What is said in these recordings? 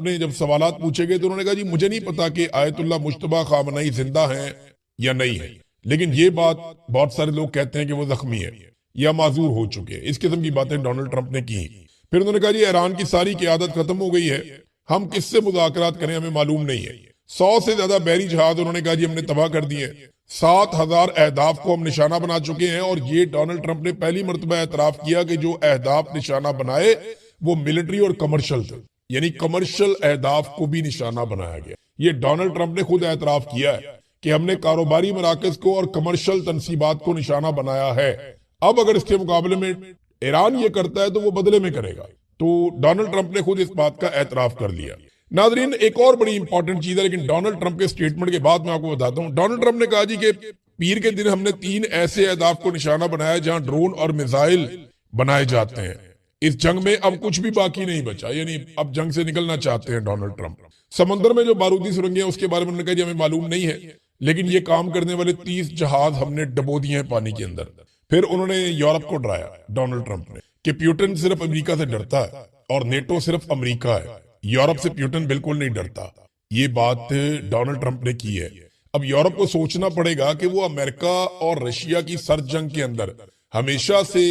نے جب سوالات پوچھے گئے تو انہوں نے کہا جی مجھے نہیں پتا کہ آیت اللہ مجتبیٰ خامنئی زندہ ہیں یا نہیں ہے، لیکن یہ بات بہت سارے لوگ کہتے ہیں کہ وہ زخمی ہے یا معذور ہو چکے ہیں۔ اس قسم کی باتیں ڈونلڈ ٹرمپ نے کی۔ پھر انہوں نے کہا جی ایران کی ساری قیادت ختم ہو گئی ہے، ہم کس سے مذاکرات کریں ہمیں معلوم نہیں ہے۔ 100 سے زیادہ بحری جہاز انہوں نے کہا جی ہم نے تباہ کر دیے، 7,000 اہداف کو ہم نشانہ بنا چکے ہیں، اور یہ ڈونلڈ ٹرمپ نے پہلی مرتبہ اعتراف کیا کہ جو اہداف نشانہ بنائے وہ ملٹری اور کمرشل تھے، یعنی کمرشل اہداف کو بھی نشانہ بنایا گیا۔ یہ ڈونلڈ ٹرمپ نے خود اعتراف کیا ہے کہ ہم نے کاروباری مراکز کو اور کمرشل تنصیبات کو نشانہ بنایا ہے۔ اب اگر اس کے مقابلے میں ایران یہ کرتا ہے تو وہ بدلے میں کرے گا۔ تو ڈونلڈ ٹرمپ نے خود اس بات کا اعتراف کر لیا۔ ناظرین ایک اور بڑی امپورٹنٹ چیز ہے، لیکن ڈونلڈ ٹرمپ کے سٹیٹمنٹ کے بعد میں آپ کو بتاتا ہوں۔ ڈونلڈ ٹرمپ نے کہا جی کہ پیر کے دن ہم نے 3 ایسے اہداف کو نشانہ بنایا جہاں ڈرون اور میزائل بنائے جاتے ہیں۔ اس جنگ میں اب کچھ بھی باقی نہیں بچا، یعنی اب جنگ سے نکلنا چاہتے ہیں ڈونلڈ ٹرمپ۔ سمندر میں جو بارودی سرنگیں ہیں اس کے بارے میں انہوں نے کہا جی ہمیں معلوم نہیں ہے، لیکن یہ کام کرنے والے 30 جہاز ہم نے ڈبو دیے ہیں پانی کے اندر۔ پھر انہوں نے یورپ کو ڈرایا ڈونلڈ ٹرمپ نے کہ پیوٹن صرف امریکہ سے ڈرتا ہے اور نیٹو صرف امریکہ ہے، یورپ سے پیوٹن بالکل نہیں ڈرتا۔ یہ بات ڈونلڈ ٹرمپ نے کی ہے۔ اب یورپ کو سوچنا پڑے گا کہ وہ امریکہ اور رشیا کی سرد جنگ کے اندر ہمیشہ سے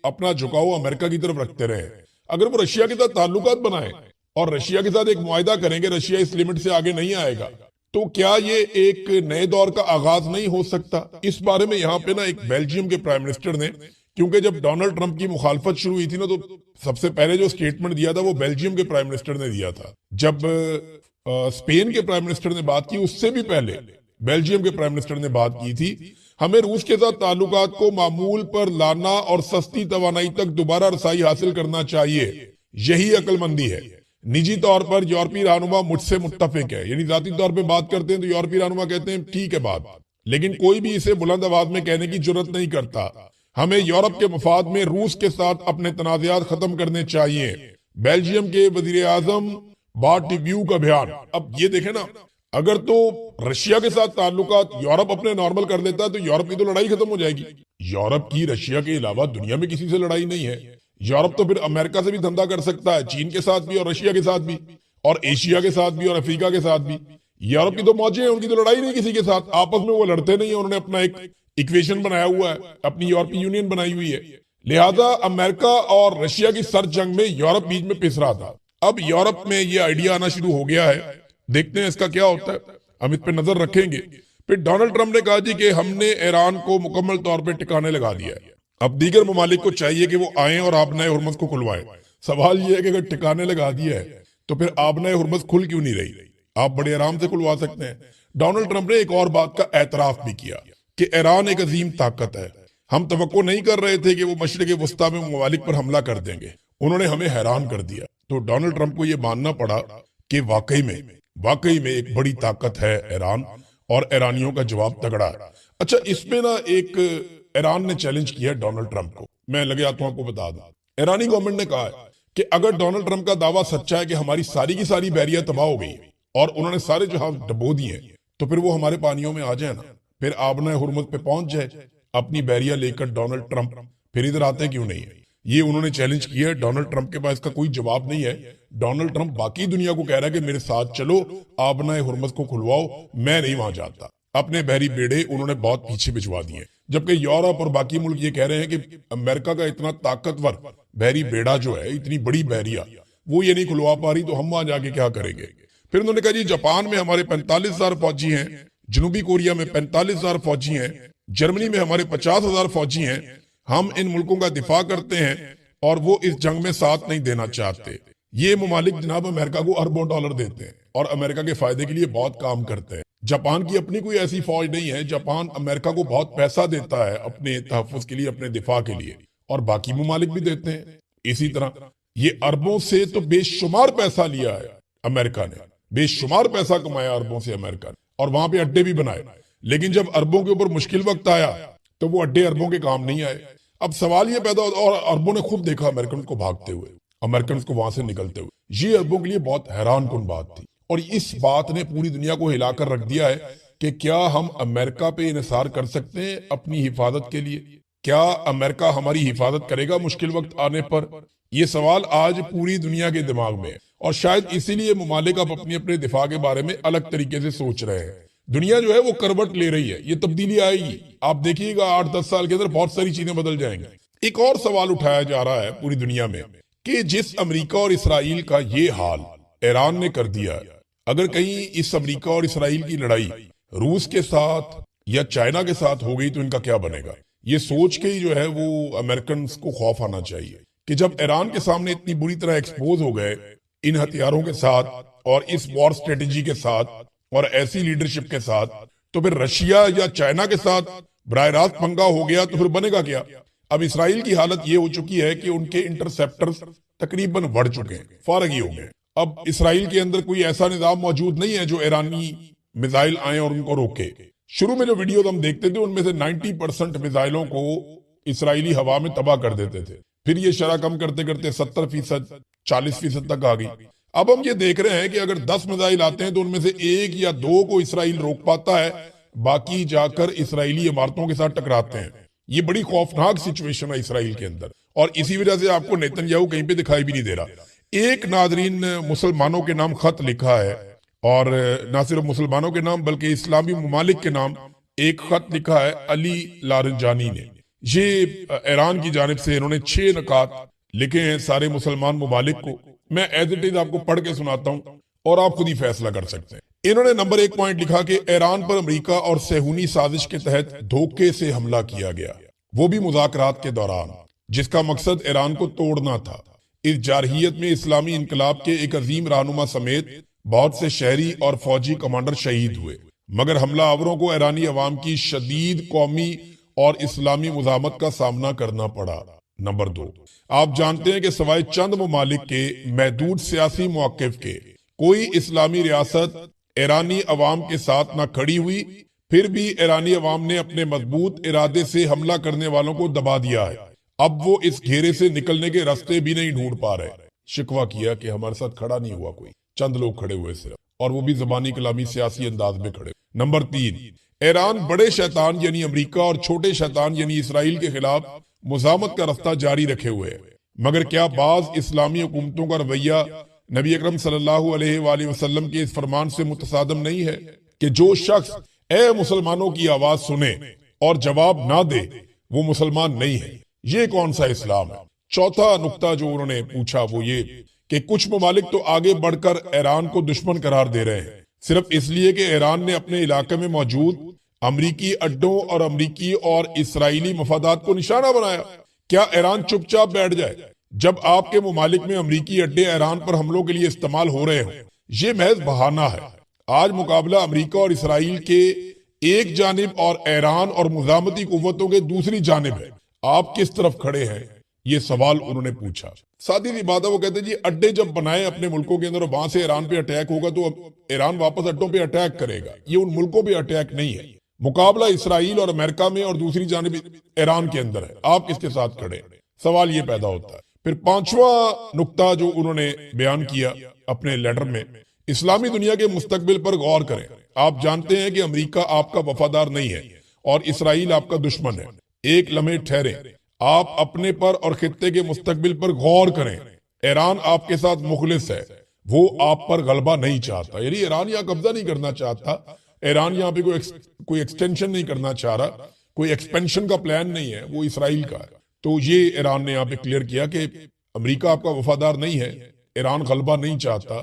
اپنا جھکاؤ امریکہ کی طرف رکھتے رہے۔ اگر وہ رشیا کے ساتھ تعلقات بنائیں اور رشیا کے ساتھ ایک معاہدہ کریں کہ رشیا اس لمٹ سے آگے نہیں آئے گا، تو کیا یہ ایک نئے دور کا آغاز نہیں ہو سکتا؟ اس بارے میں یہاں پہ نا ایک بیلجیم کے پرائم منسٹر نے، کیونکہ جب ڈونلڈ ٹرمپ کی مخالفت شروع ہوئی تھی نا، تو سب سے پہلے جو سٹیٹمنٹ دیا تھا وہ بیلجیم کے پرائم منسٹر نے دیا تھا۔ جب اسپین کے پرائم منسٹر نے بات کی اس سے بھی پہلے بیلجیم کے پرائم منسٹر نے بات کی تھی، ہمیں روس کے ساتھ تعلقات کو معمول پر لانا اور سستی توانائی تک دوبارہ رسائی حاصل کرنا چاہیے، یہی عقل مندی ہے۔ نجی طور پر یورپی رہنما مجھ سے متفق ہے، یعنی ذاتی طور پہ بات کرتے ہیں تو یورپی رہنما کہتے ہیں ٹھیک ہے بات، لیکن کوئی بھی اسے بلند آواز میں کہنے کی جرات نہیں کرتا۔ ہمیں یورپ کے مفاد میں روس کے ساتھ اپنے تنازعات ختم کرنے چاہیے۔ بیلجیم کے وزیر اعظم بارٹیویو کا بیان۔ اب یہ دیکھیں نا، اگر تو رشیا کے ساتھ تعلقات یورپ اپنے نارمل کر دیتا ہے تو یورپ کی تو لڑائی ختم ہو جائے گی۔ یورپ کی رشیا کے علاوہ دنیا میں کسی سے لڑائی نہیں ہے۔ یورپ تو پھر امریکہ سے بھی دھندا کر سکتا ہے، چین کے ساتھ بھی اور رشیا کے ساتھ بھی اور ایشیا کے ساتھ بھی اور افریقہ کے ساتھ بھی۔ یورپ کی تو موجیں ہیں، ان کی تو لڑائی نہیں کسی کے ساتھ، آپس میں وہ لڑتے نہیں ہیں، انہوں نے اپنا ایک ایکویشن بنایا ہوا ہے، اپنی یورپی یونین بنائی ہوئی ہے۔ لہذا امریکہ اور رشیا کی سر جنگ میں یورپ بیچ میں پس رہا تھا۔ اب یورپ میں یہ آئیڈیا آنا شروع ہو گیا ہے، دیکھتے ہیں اس کا کیا ہوتا ہے، ہم اس پہ نظر رکھیں گے۔ پھر ڈونلڈ ٹرمپ نے کہا جی کہ ہم نے ایران کو مکمل طور پہ ٹکانے لگا دیا ہے، اب دیگر ممالک کو چاہیے کہ وہ آئیں اور آبنائے ہرمز کو کھلوائیں۔ سوال یہ ہے کہ اگر ٹکانے لگا دیا ہے تو پھر آبنائے ہرمز کھل کیوں نہیں رہی؟ آپ بڑے آرام سے کھلوا سکتے ہیں۔ ڈونلڈ ٹرمپ نے ایک اور بات کا اعتراف بھی کیا کہ ایران ایک عظیم طاقت ہے، ہم توقع نہیں کر رہے تھے کہ وہ مشرق وسطیٰ میں ممالک پر حملہ کر دیں گے، انہوں نے ہمیں حیران کر دیا۔ تو ڈونلڈ ٹرمپ کو یہ ماننا پڑا کہ واقعی میں ایک بڑی طاقت ہے ایران، اور ایرانیوں کا جواب تگڑا ہے۔ اچھا، اس میں نا ایک ایران نے چیلنج کیا ہے ڈونلڈ ٹرمپ کو، میں لگے ہاتھوں آپ کو بتا دوں۔ ایرانی گورنمنٹ نے کہا ہے کہ اگر ڈونلڈ ٹرمپ کا دعویٰ سچا ہے کہ ہماری ساری کی ساری بحریہ تباہ ہو گئی اور انہوں نے سارے جہاز ڈبو دیے ہیں، تو پھر وہ ہمارے پانیوں میں آ جائے نا، پھر آبنائے ہرمز پہ پہنچ جائے اپنی بحریہ لے کر ڈونلڈ ٹرمپ، پھر ادھر آتے کیوں نہیں ہے؟ یہ انہوں نے چیلنج کیا ہے۔ ڈونلڈ ٹرمپ کے پاس اس کا کوئی جواب نہیں ہے۔ ڈونلڈ ٹرمپ باقی دنیا کو کہہ رہا ہے کہ میرے ساتھ چلو، آبنائے ہرمز کو کھلواؤ، میں نہیں وہاں جاتا۔ اپنے بحری بیڑے انہوں نے بہت پیچھے بھجوا دیے، جبکہ یورپ اور باقی ملک یہ کہہ رہے ہیں کہ امریکہ کا اتنا طاقتور بحری بیڑا جو ہے، اتنی بڑی بحریہ، وہ یہ نہیں کھلوا پا رہی، تو ہم وہاں جا کے کیا کریں گے؟ پھر انہوں نے کہا جی جاپان میں ہمارے 45,000 فوجی ہیں، جنوبی کوریا میں 45,000 فوجی ہیں، جرمنی میں ہمارے 50,000 فوجی ہیں، ہم ان ملکوں کا دفاع کرتے ہیں اور وہ اس جنگ میں ساتھ نہیں دینا چاہتے۔ یہ ممالک جناب امریکہ کو اربوں ڈالر دیتے ہیں اور امریکہ کے فائدے کے لیے بہت کام کرتے ہیں۔ جاپان کی اپنی کوئی ایسی فوج نہیں ہے، جاپان امریکہ کو بہت پیسہ دیتا ہے اپنے تحفظ کے لیے، اپنے دفاع کے لیے، اور باقی ممالک بھی دیتے ہیں۔ اسی طرح یہ اربوں سے تو بے شمار پیسہ لیا ہے امریکہ نے، بے شمار پیسہ کمایا اربوں سے امریکہ نے، اور وہاں پہ اڈے بھی بنائے، لیکن جب اربوں کے اوپر مشکل وقت آیا تو وہ اڈے اربوں کے کام نہیں آئے۔ اب سوال یہ پیدا ہوتا، اور اربوں نے خود دیکھا امریکنز کو بھاگتے ہوئے، امریکنز کو وہاں سے نکلتے ہوئے۔ یہ اربوں کے لیے بہت حیران کن بات تھی، اور اس بات نے پوری دنیا کو ہلا کر رکھ دیا ہے کہ کیا ہم امریکہ پہ انحصار کر سکتے ہیں اپنی حفاظت کے لیے؟ کیا امریکہ ہماری حفاظت کرے گا مشکل وقت آنے پر؟ یہ سوال آج پوری دنیا کے دماغ میں ہے، اور شاید اسی لیے ممالک اب اپنے اپنے دفاع کے بارے میں الگ طریقے سے سوچ رہے ہیں. دنیا جو ہے وہ کروٹ لے رہی ہے, یہ تبدیلی آئے گی. آپ دیکھیے گا 8-10 سال کے اندر بہت ساری چیزیں بدل جائیں گی. ایک اور سوال اٹھایا جا رہا ہے پوری دنیا میں کہ جس امریکہ اور اسرائیل کا یہ حال ایران نے کر دیا, اگر کہیں اس امریکہ اور اسرائیل کی لڑائی روس کے ساتھ یا چائنا کے ساتھ ہو گئی تو ان کا کیا بنے گا. یہ سوچ کے ہی جو ہے وہ امریکنز کو خوف آنا چاہیے کہ جب ایران کے سامنے اتنی بری طرح ایکسپوز ہو گئے ان ہتھیاروں کے ساتھ اور اس وار سٹریٹجی کے ساتھ اور ایسی لیڈرشپ کے ساتھ, تو پھر رشیا یا چائنا کے ساتھ براہ راست پنگا ہو گیا تو پھر بنے گا کیا. اب اسرائیل کی حالت یہ ہو چکی ہے کہ ان کے انٹرسیپٹرز تقریباً بڑھ چکے ہیں, فارغ ہی ہو گئے. اب اسرائیل کے اندر کوئی ایسا نظام موجود نہیں ہے جو ایرانی میزائل آئیں اور ان کو روکے. شروع میں جو ویڈیوز ہم دیکھتے تھے ان میں سے 90% میزائلوں کو اسرائیلی ہوا میں تباہ کر دیتے تھے, پھر یہ شرح کم کرتے کرتے 70%, 40% تک آ گئی. اب ہم یہ دیکھ رہے ہیں کہ اگر 10 میزائل آتے ہیں تو ان میں سے 1 یا 2 کو اسرائیل روک پاتا ہے, باقی جا کر اسرائیلی عمارتوں کے ساتھ ٹکراتے ہیں. یہ بڑی خوفناک سچویشن ہے اسرائیل کے اندر, اور اسی وجہ سے آپ کو نیتن یاہو کہیں پہ دکھائی بھی نہیں دے رہا. ایک ناظرین مسلمانوں کے نام خط لکھا ہے, اور نہ صرف مسلمانوں کے نام بلکہ اسلامی ممالک کے نام ایک خط لکھا ہے علی لارنجانی نے. یہ ایران کی جانب سے انہوں نے 6 نکات لکھے ہیں سارے مسلمان ممالک کو. میں ایز اٹ از آپ کو پڑھ کے سناتا ہوں اور آپ خود ہی فیصلہ کر سکتے ہیں. انہوں نے نمبر 1 پوائنٹ لکھا کہ ایران پر امریکہ اور صہیونی سازش کے تحت دھوکے سے حملہ کیا گیا, وہ بھی مذاکرات کے دوران, جس کا مقصد ایران کو توڑنا تھا. اس جارحیت میں اسلامی انقلاب کے ایک عظیم رہنما سمیت بہت سے شہری اور فوجی کمانڈر شہید ہوئے, مگر حملہ آوروں کو ایرانی عوام کی شدید قومی اور اسلامی مزاحمت کا سامنا کرنا پڑا. نمبر 2, آپ جانتے ہیں کہ سوائے چند ممالک کے محدود سیاسی موقف کے کوئی اسلامی ریاست ایرانی عوام کے ساتھ نہ کھڑی ہوئی, پھر بھی ایرانی عوام نے اپنے مضبوط ارادے سے حملہ کرنے والوں کو دبا دیا ہے. اب وہ اس گھیرے سے نکلنے کے راستے بھی نہیں ڈھونڈ پا رہے. شکوہ کیا کہ ہمارے ساتھ کھڑا نہیں ہوا کوئی, چند لوگ کھڑے ہوئے صرف, اور وہ بھی زبانی کلامی سیاسی انداز میں کھڑے. نمبر 3, ایران بڑے شیطان یعنی امریکہ اور چھوٹے شیطان یعنی اسرائیل کے خلاف مزاحمت کا رفتہ جاری رکھے ہوئے ہے. مگر کیا بعض اسلامی حکومتوں کا رویہ نبی اکرم صلی اللہ علیہ وآلہ وسلم کے اس فرمان سے متصادم نہیں ہے کہ جو شخص اے مسلمانوں کی آواز سنے اور جواب نہ دے وہ مسلمان نہیں ہے؟ یہ کون سا اسلام ہے؟ چوتھا نقطہ جو انہوں نے پوچھا وہ یہ کہ کچھ ممالک تو آگے بڑھ کر ایران کو دشمن قرار دے رہے ہیں صرف اس لیے کہ ایران نے اپنے علاقے میں موجود امریکی اڈوں اور امریکی اور اسرائیلی مفادات کو نشانہ بنایا. کیا ایران چپ چاپ بیٹھ جائے جب آپ کے ممالک میں امریکی اڈے ایران پر حملوں کے لیے استعمال ہو رہے ہوں؟ یہ محض بہانہ ہے. آج مقابلہ امریکہ اور اسرائیل کے ایک جانب اور ایران اور مزاحمتی قوتوں کے دوسری جانب ہے. آپ کس طرف کھڑے ہیں؟ یہ سوال انہوں نے پوچھا. سادی سی بات ہے, وہ کہتے ہیں جی اڈے جب بنائے اپنے ملکوں کے اندر اور وہاں سے ایران پہ اٹیک ہوگا تو ایران واپس اڈوں پہ اٹیک کرے گا. یہ ان ملکوں پہ اٹیک نہیں ہے. مقابلہ اسرائیل اور امریکہ میں اور دوسری جانب ایران کے اندر ہے. آپ کس کے ساتھ کھڑے ہیں؟ سوال یہ پیدا ہوتا ہے. پھر 5واں نقطہ جو انہوں نے بیان کیا اپنے لیٹر میں, اسلامی دنیا کے مستقبل پر غور کریں. آپ جانتے ہیں کہ امریکہ آپ کا وفادار نہیں ہے اور اسرائیل آپ کا دشمن ہے. ایک لمحے ٹھہریں, آپ اپنے پر اور خطے کے مستقبل پر غور کریں. ایران آپ کے ساتھ مخلص ہے, وہ آپ پر غلبہ نہیں چاہتا. یعنی ایران یہاں قبضہ نہیں کرنا چاہتا, ایران یہاں پہ کوئی ایکسٹینشن نہیں کرنا چاہ رہا, کوئی ایکسپینشن کا پلان نہیں ہے, وہ اسرائیل کا ہے. تو یہ ایران نے یہاں پہ کلیئر کیا کہ امریکہ آپ کا وفادار نہیں ہے, ایران غلبہ نہیں چاہتا,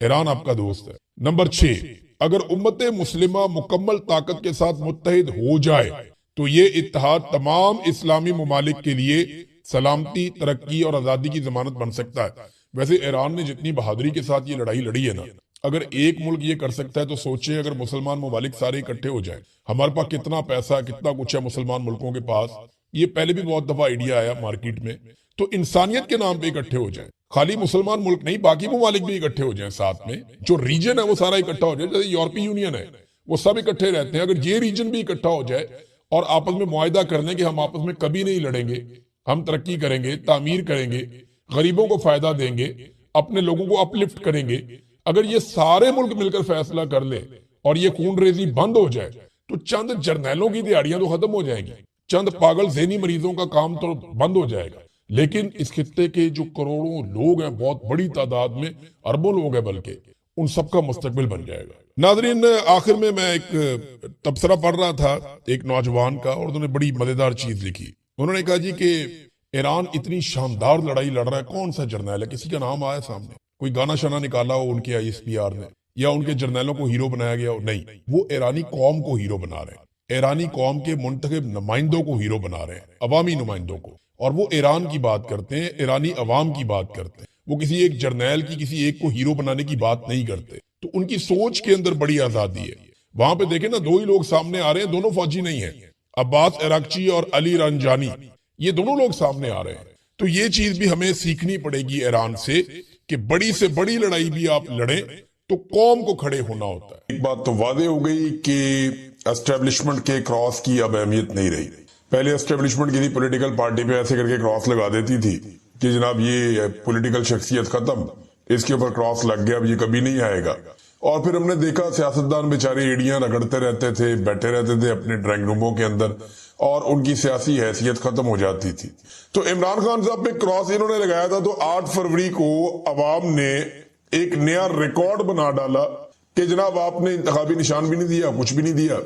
ایران آپ کا دوست ہے. نمبر 6, اگر امت مسلمہ مکمل طاقت کے ساتھ متحد ہو جائے تو یہ اتحاد تمام اسلامی ممالک کے لیے سلامتی, ترقی اور آزادی کی ضمانت بن سکتا ہے. ویسے ایران نے جتنی بہادری کے ساتھ یہ لڑائی لڑی ہے نا, اگر ایک ملک یہ کر سکتا ہے تو سوچیں اگر مسلمان ممالک سارے اکٹھے ہو جائیں. ہمارے پاس کتنا پیسہ, کتنا کچھ ہے مسلمان ملکوں کے پاس. یہ پہلے بھی بہت دفعہ آئیڈیا آیا مارکیٹ میں. تو انسانیت کے نام پہ اکٹھے ہو جائیں. خالی مسلمان ملک نہیں, باقی ممالک بھی اکٹھے ہو جائیں ساتھ میں. جو ریجن ہے وہ سارا اکٹھا ہو جائے. جیسے یورپی یونین ہے وہ سب اکٹھے رہتے ہیں. اگر یہ ریجن بھی اکٹھا ہو جائے اور آپس میں معاہدہ کر لیں کہ ہم آپس میں کبھی نہیں لڑیں گے, ہم ترقی کریں گے, تعمیر کریں گے, غریبوں کو فائدہ دیں گے, اپنے لوگوں کو اپ لفٹ کریں گے. اگر یہ سارے ملک مل کر فیصلہ کر لیں اور یہ خون ریزی بند ہو جائے تو چند جرنیلوں کی دیہڑیاں تو ختم ہو جائیں گی, چند پاگل ذہنی مریضوں کا کام تو بند ہو جائے گا. لیکن اس خطے کے جو کروڑوں لوگ ہیں، بہت بڑی تعداد میں اربوں لوگ ہیں بلکہ، ان سب کا مستقبل بن جائے گا۔ ناظرین، آخر میں ایک تبصرہ پڑھ رہا تھا ایک نوجوان کا، اور انہوں نے بڑی مزیدار چیز لکھی۔ انہوں نے کہا جی کہ ایران اتنی شاندار لڑائی لڑ رہا ہے، کون سا جرنیل ہے، کسی کا نام آیا سامنے، کوئی گانا شانا نکالا ہو ان کے ISPR نے، یا ان کے جرنیلوں کو ہیرو بنایا گیا ہو؟ نہیں، وہ ایرانی قوم کو ہیرو بنا رہے ہیں، ایرانی قوم کے منتخب نمائندوں کو ہیرو بنا رہے ہیں، عوامی نمائندوں کو، اور وہ ایران کی بات کرتے ہیں، ایرانی عوام کی بات کرتے ہیں، وہ کسی ایک جرنیل کی، کسی ایک کو ہیرو بنانے کی بات نہیں کرتے۔ تو ان کی سوچ کے اندر بڑی آزادی ہے۔ وہاں پہ دیکھیں نا، دو ہی لوگ سامنے آ رہے ہیں، دونوں فوجی نہیں ہیں، عباس عراقچی اور علی رنجانی، یہ دونوں لوگ سامنے آ رہے ہیں۔ تو یہ چیز بھی ہمیں سیکھنی پڑے گی ایران سے کہ بڑی سے بڑی لڑائی بھی آپ لڑیں تو قوم کو کھڑے ہونا ہوتا ہے۔ ایک بات تو واضح ہو گئی کہ اسٹیبلشمنٹ کے کراس کی اب اہمیت نہیں رہی۔ پہلے اسٹیبلشمنٹ کسی پولیٹیکل پارٹی پہ ایسے کر کے کراس لگا دیتی تھی کہ جناب یہ پولیٹیکل شخصیت ختم، اس کے اوپر کراس لگ گیا، اب یہ کبھی نہیں آئے گا۔ اور پھر ہم نے دیکھا سیاستدان بیچارے ایڑیاں رگڑتے رہتے تھے، بیٹھے رہتے تھے اپنے ڈرائنگ روموں کے اندر، اور ان کی سیاسی حیثیت ختم ہو جاتی تھی۔ تو عمران خان صاحب پہ کراس انہوں نے لگایا تھا، تو 8 فروری کو عوام نے ایک نیا ریکارڈ بنا ڈالا کہ جناب آپ نے انتخابی نشان بھی نہیں دیا، کچھ بھی نہیں دیا،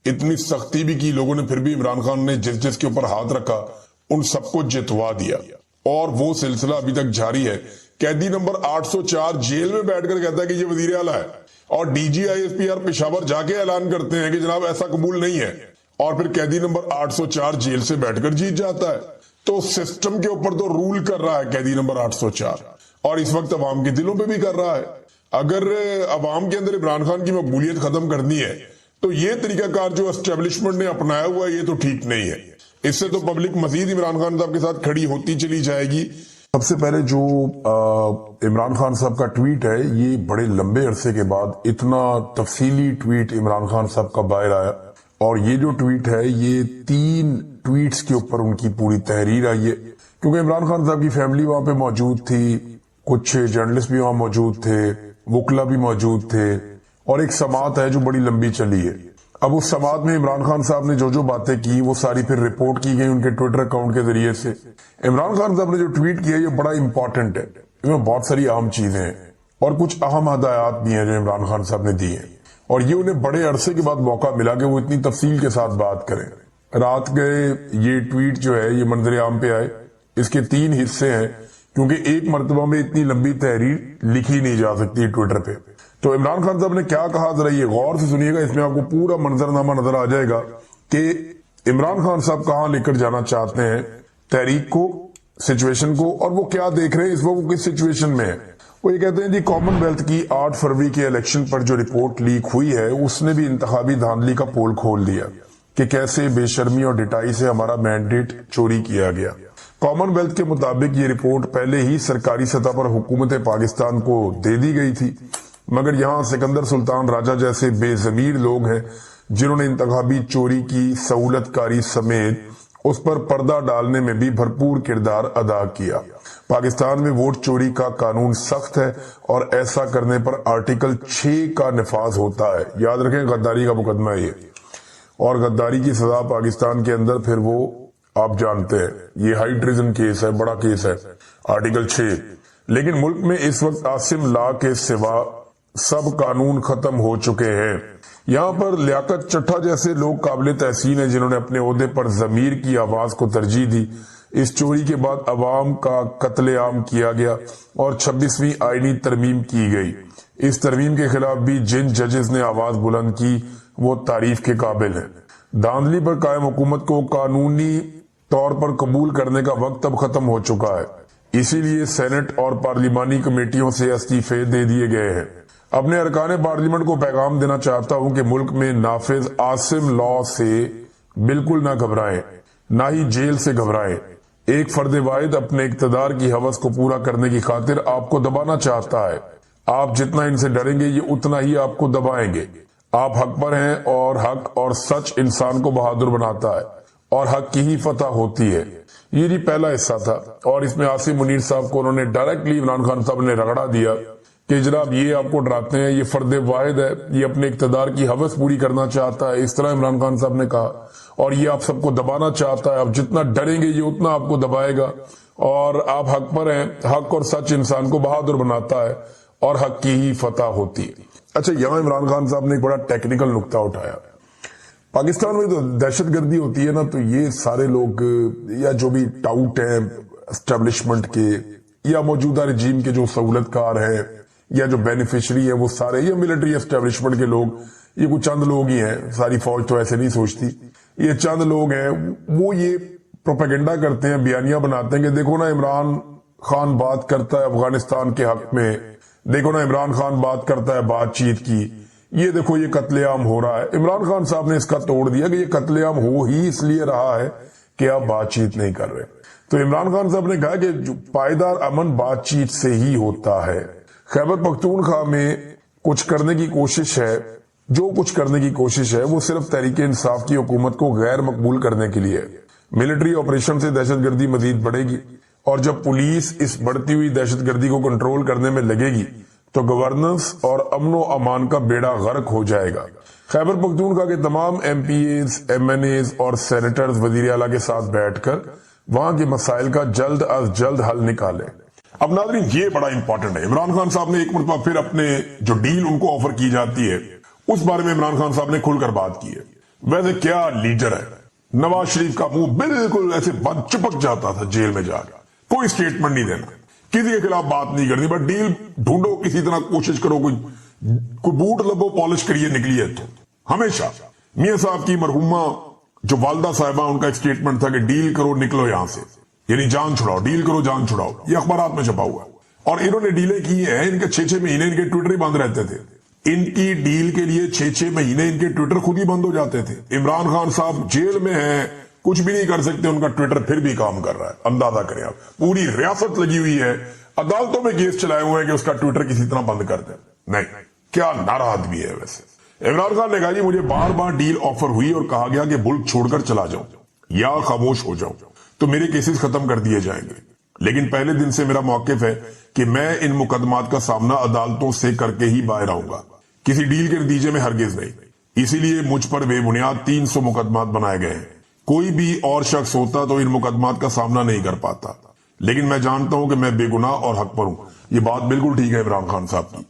اتنی سختی بھی کی لوگوں نے، پھر بھی عمران خان نے جس جس کے اوپر ہاتھ رکھا ان سب کو جتوا دیا، اور وہ سلسلہ ابھی تک جاری ہے۔ قیدی نمبر 804 جیل میں بیٹھ کر کہتا ہے کہ یہ وزیر اعلیٰ ہے، اور DG ISPR پشاور جا کے اعلان کرتے ہیں کہ جناب ایسا قبول نہیں ہے، اور پھر قیدی نمبر 804 جیل سے بیٹھ کر جیت جاتا ہے۔ تو سسٹم کے اوپر تو رول کر رہا ہے قیدی نمبر 804، اور اس وقت عوام کے دلوں پہ بھی کر رہا ہے۔ اگر عوام کے اندر عمران خان کی مقبولیت ختم کرنی ہے تو یہ طریقہ کار جو اسٹیبلشمنٹ نے اپنایا ہوا ہے یہ تو ٹھیک نہیں ہے۔ اس سے تو پبلک مزید عمران خان صاحب کے ساتھ کھڑی ہوتی چلی جائے گی۔ سب سے پہلے جو عمران خان صاحب کا ٹویٹ ہے، یہ بڑے لمبے عرصے کے بعد اتنا تفصیلی ٹویٹ عمران خان صاحب کا باہر آیا، اور یہ جو ٹویٹ ہے یہ 3 ٹویٹس کے اوپر ان کی پوری تحریر آئی ہے، کیونکہ عمران خان صاحب کی فیملی وہاں پہ موجود تھی، کچھ جرنلسٹ بھی وہاں موجود تھے، وکلا بھی موجود تھے، اور ایک سماعت ہے جو بڑی لمبی چلی ہے۔ اب اس سماعت میں عمران خان صاحب نے جو باتیں کی وہ ساری پھر رپورٹ کی گئی ان کے ٹویٹر اکاؤنٹ کے ذریعے سے۔ عمران خان صاحب نے جو ٹویٹ کیا یہ بڑا امپورٹنٹ ہے، اس میں بہت ساری اہم چیزیں ہیں اور کچھ اہم ہدایات بھی ہیں جو عمران خان صاحب نے دی ہیں، اور یہ انہیں بڑے عرصے کے بعد موقع ملا کہ وہ اتنی تفصیل کے ساتھ بات کریں۔ رات گئے یہ ٹویٹ جو ہے یہ منظر عام پہ آئے، اس کے 3 حصے ہیں، کیونکہ ایک مرتبہ میں اتنی لمبی تحریر لکھی نہیں جا سکتی ٹویٹر پہ۔ تو عمران خان صاحب نے کیا کہا، ذرا یہ غور سے سنیے گا، اس میں آپ کو پورا منظرنامہ نظر آ جائے گا کہ عمران خان صاحب کہاں لے کر جانا چاہتے ہیں تحریک کو، سچویشن کو، اور وہ کیا دیکھ رہے ہیں اس وقت، وہ کس سچویشن میں ہے۔ وہ یہ کہتے ہیں جی کامن ویلتھ کی 8 فروری کے الیکشن پر جو رپورٹ لیک ہوئی ہے اس نے بھی انتخابی دھاندلی کا پول کھول دیا کہ کیسے بے شرمی اور ڈٹائی سے ہمارا مینڈیٹ چوری کیا گیا۔ کامن ویلتھ کے مطابق یہ رپورٹ پہلے ہی سرکاری سطح پر حکومت پاکستان کو دے دی گئی تھی، مگر یہاں سکندر سلطان راجہ جیسے بے ضمیر لوگ ہیں جنہوں نے انتخابی چوری کی سہولت کاری سمیت اس پر پردہ ڈالنے میں بھی بھرپور کردار ادا کیا۔ پاکستان میں ووٹ چوری کا قانون سخت ہے اور ایسا کرنے پر آرٹیکل 6 کا نفاذ ہوتا ہے۔ یاد رکھیں غداری کا مقدمہ ہے یہ، اور غداری کی سزا پاکستان کے اندر پھر وہ آپ جانتے ہیں، یہ ہائی ٹریزن کیس ہے، بڑا کیس ہے، آرٹیکل 6۔ لیکن ملک میں اس وقت عاصم لا کے سوا سب قانون ختم ہو چکے ہیں۔ یہاں پر لیاقت چٹھا جیسے لوگ قابل تحسین ہیں جنہوں نے اپنے عہدے پر ضمیر کی آواز کو ترجیح دی۔ اس چوری کے بعد عوام کا قتل عام کیا گیا اور 26ویں آئینی ترمیم کی گئی۔ اس ترمیم کے خلاف بھی جن ججز نے آواز بلند کی وہ تعریف کے قابل ہیں۔ دھاندلی پر قائم حکومت کو قانونی طور پر قبول کرنے کا وقت اب ختم ہو چکا ہے، اسی لیے سینٹ اور پارلیمانی کمیٹیوں سے استعفے دے دیے گئے ہیں۔ اپنے ارکان پارلیمنٹ کو پیغام دینا چاہتا ہوں کہ ملک میں نافذ عاصم لا سے بالکل نہ گھبرائیں، نہ ہی جیل سے گھبرائیں۔ ایک فرد واحد اپنے اقتدار کی ہوس کو پورا کرنے کی خاطر آپ کو دبانا چاہتا ہے۔ آپ جتنا ان سے ڈریں گے یہ اتنا ہی آپ کو دبائیں گے۔ آپ حق پر ہیں اور حق اور سچ انسان کو بہادر بناتا ہے اور حق کی ہی فتح ہوتی ہے۔ یہ جی پہلا حصہ تھا، اور اس میں عاصم منیر صاحب کو انہوں نے ڈائریکٹلی عمران خان صاحب نے رگڑا دیا کہ جناب یہ آپ کو ڈراتے ہیں، یہ فرد واحد ہے، یہ اپنے اقتدار کی ہوس پوری کرنا چاہتا ہے، اس طرح عمران خان صاحب نے کہا، اور یہ آپ سب کو دبانا چاہتا ہے، آپ جتنا ڈریں گے یہ اتنا آپ کو دبائے گا، اور آپ حق پر ہیں. حق اور سچ انسان کو بہادر بناتا ہے اور حق کی ہی فتح ہوتی ہے. اچھا, یہاں عمران خان صاحب نے ایک بڑا ٹیکنیکل نقطہ اٹھایا. پاکستان میں تو دہشت گردی ہوتی ہے نا, تو یہ سارے لوگ یا جو بھی ٹاؤٹ ہیں اسٹیبلشمنٹ کے یا موجودہ رجیم کے جو سہولت کار ہیں یا جو بینیفیشری ہیں, وہ سارے یا ملٹری اسٹیبلشمنٹ کے لوگ, یہ کچھ چند لوگ ہی ہیں, ساری فوج تو ایسے نہیں سوچتی, یہ چند لوگ ہیں, وہ یہ پروپیگنڈا کرتے ہیں, بیانیہ بناتے ہیں کہ دیکھو نا عمران خان بات کرتا ہے افغانستان کے حق میں, دیکھو نا عمران خان بات کرتا ہے بات چیت کی, یہ دیکھو یہ قتل عام ہو رہا ہے. عمران خان صاحب نے اس کا توڑ دیا کہ یہ قتل عام ہو ہی اس لیے رہا ہے کہ آپ بات چیت نہیں کر رہے. تو عمران خان صاحب نے کہا کہ جو پائیدار امن بات چیت سے ہی ہوتا ہے. خیبر پختونخوا میں کچھ کرنے کی کوشش ہے, جو کچھ کرنے کی کوشش ہے وہ صرف تحریک انصاف کی حکومت کو غیر مقبول کرنے کے لیے ہے. ملٹری آپریشن سے دہشت گردی مزید بڑھے گی, اور جب پولیس اس بڑھتی ہوئی دہشت گردی کو کنٹرول کرنے میں لگے گی تو گورننس اور امن و امان کا بیڑا غرق ہو جائے گا. خیبر پختونخوا کے تمام M P As, M N As اور سینیٹرز وزیر اعلیٰ کے ساتھ بیٹھ کر وہاں کے مسائل کا جلد از جلد حل نکالیں. اب ناظرین, یہ بڑا امپورٹنٹ ہے. عمران خان صاحب نے ایک مرتبہ پھر اپنے جو ڈیل ان کو آفر کی جاتی ہے اس بارے میں عمران خان صاحب نے کھل کر بات کی ہے. ویسے کیا لیڈر ہے, نواز شریف کا منہ بالکل ایسے بند چپک جاتا تھا جیل میں جا کر, کوئی سٹیٹمنٹ نہیں دینا, کسی کے خلاف بات نہیں کرنی, بس ڈیل ڈھونڈو, کسی طرح کوشش کرو, کوئی بوٹ لبو پالش کریے نکلی ہے. تو ہمیشہ میاں صاحب کی مرحومہ جو والدہ صاحبہ, ان کا ایک سٹیٹمنٹ تھا کہ ڈیل کرو نکلو یہاں سے, یعنی جان چھڑاؤ, ڈیل کرو جان چھڑاؤ. یہ اخبارات میں چھپا ہوا ہے, اور انہوں نے ڈیلیں کی ہیں. ان کے 6 مہینے ان کے ٹویٹر ہی بند رہتے تھے. ان کی ڈیل کے لیے 6 مہینے ان کے ٹویٹر خود ہی بند ہو جاتے تھے. عمران خان صاحب جیل میں ہیں, کچھ بھی نہیں کر سکتے, ان کا ٹویٹر پھر بھی کام کر رہا ہے. اندازہ کریں آپ, پوری ریاست لگی ہوئی ہے, عدالتوں میں کیس چلائے ہوئے ہیں کہ اس کا ٹویٹر کسی طرح بند کر دیں. نہیں, کیا نارا آدمی ہے. ویسے عمران خان نے کہا جی مجھے بار بار ڈیل آفر ہوئی اور کہا گیا کہ ملک چھوڑ کر چلا جاؤں یا خاموش ہو جاؤں تو میرے کیسز ختم کر دیے جائیں گے, لیکن پہلے دن سے میرا موقف ہے کہ میں ان مقدمات کا سامنا عدالتوں سے کر کے ہی باہر آؤں گا, کسی ڈیل کے نتیجے میں ہرگز نہیں. اسی لیے مجھ پر بے بنیاد 300 مقدمات بنائے گئے ہیں. کوئی بھی اور شخص ہوتا تو ان مقدمات کا سامنا نہیں کر پاتا, لیکن میں جانتا ہوں کہ میں بے گناہ اور حق پر ہوں. یہ بات بالکل ٹھیک ہے عمران خان صاحب کی.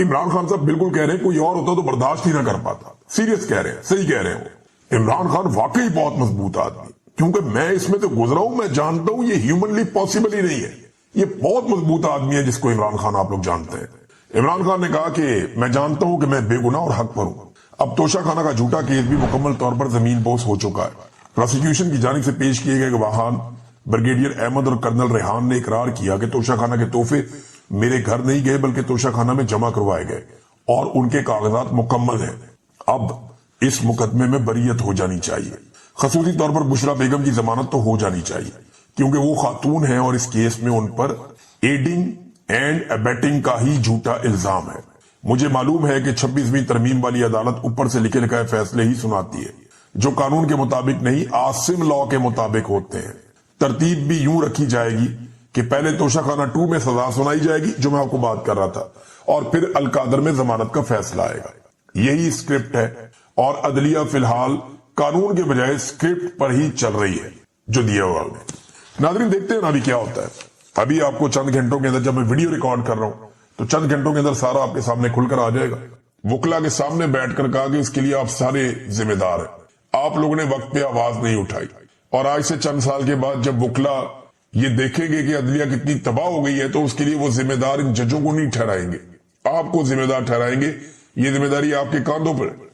عمران خان صاحب بالکل کہہ رہے ہیں کوئی اور ہوتا تو برداشت ہی نہ کر پاتا. سیریس کہہ رہے ہیں, صحیح کہہ رہے ہیں. عمران خان واقعی بہت مضبوط آدمی, کیونکہ میں اس میں تو گزرا ہوں, میں جانتا ہوں یہ ہیومنلی پاسبل ہی نہیں ہے. یہ بہت مضبوط آدمی ہے جس کو عمران خان آپ لوگ جانتے ہیں. عمران خان نے کہا کہ میں جانتا ہوں کہ میں بے گناہ اور حق پر ہوں. اب توشہ خانہ کا جھوٹا کیس بھی مکمل طور پر زمین بوس ہو چکا ہے. پروسیکیوشن کی جانب سے پیش کیے گئے گواہان بریگیڈیئر احمد اور کرنل ریحان نے اقرار کیا کہ توشہ خانہ کے تحفے میرے گھر نہیں گئے بلکہ توشہ خانہ میں جمع کروائے گئے اور ان کے کاغذات مکمل ہیں. اب اس مقدمے میں بریت ہو جانی چاہیے. خصوصی طور پر بشرا بیگم کی ضمانت تو ہو جانی چاہیے کیونکہ وہ خاتون ہیں اور اس کیس میں ان پر ایڈنگ اینڈ ابیٹنگ کا ہی جھوٹا الزام ہے. مجھے معلوم ہے کہ 26ویں ترمیم والی عدالت اوپر سے لکھے لکھائے فیصلے ہی سناتی ہے جو قانون کے مطابق نہیں عاصم لا کے مطابق ہوتے ہیں. ترتیب بھی یوں رکھی جائے گی کہ پہلے توشہ خانہ 2 میں سزا سنائی جائے گی جو میں آپ کو بات کر رہا تھا, اور پھر القادر میں ضمانت کا فیصلہ آئے گا. یہی اسکرپٹ ہے اور عدلیہ فی الحال قانون کے بجائے اسکرپٹ پر ہی چل رہی ہے جو دیا ہوا ہے. ناظرین دیکھتے ہیں نا ابھی کیا ہوتا ہے. ابھی آپ کو چند گھنٹوں کے اندر, جب میں ویڈیو ریکارڈ کر رہا ہوں تو چند گھنٹوں کے اندر سارا آپ کے سامنے کھل کر آ جائے گا. وکلا کے سامنے بیٹھ کر کہا کہ اس کے لیے آپ سارے ذمہ دار ہیں, آپ لوگوں نے وقت پہ آواز نہیں اٹھائی, اور آج سے چند سال کے بعد جب وکلا یہ دیکھیں گے کہ عدلیہ کتنی تباہ ہو گئی ہے تو اس کے لیے وہ ذمہ دار ان ججوں کو نہیں ٹھہرائیں گے, آپ کو ذمہ دار ٹھہرائیں گے. یہ ذمہ داری آپ کے کاندھوں پر ہے.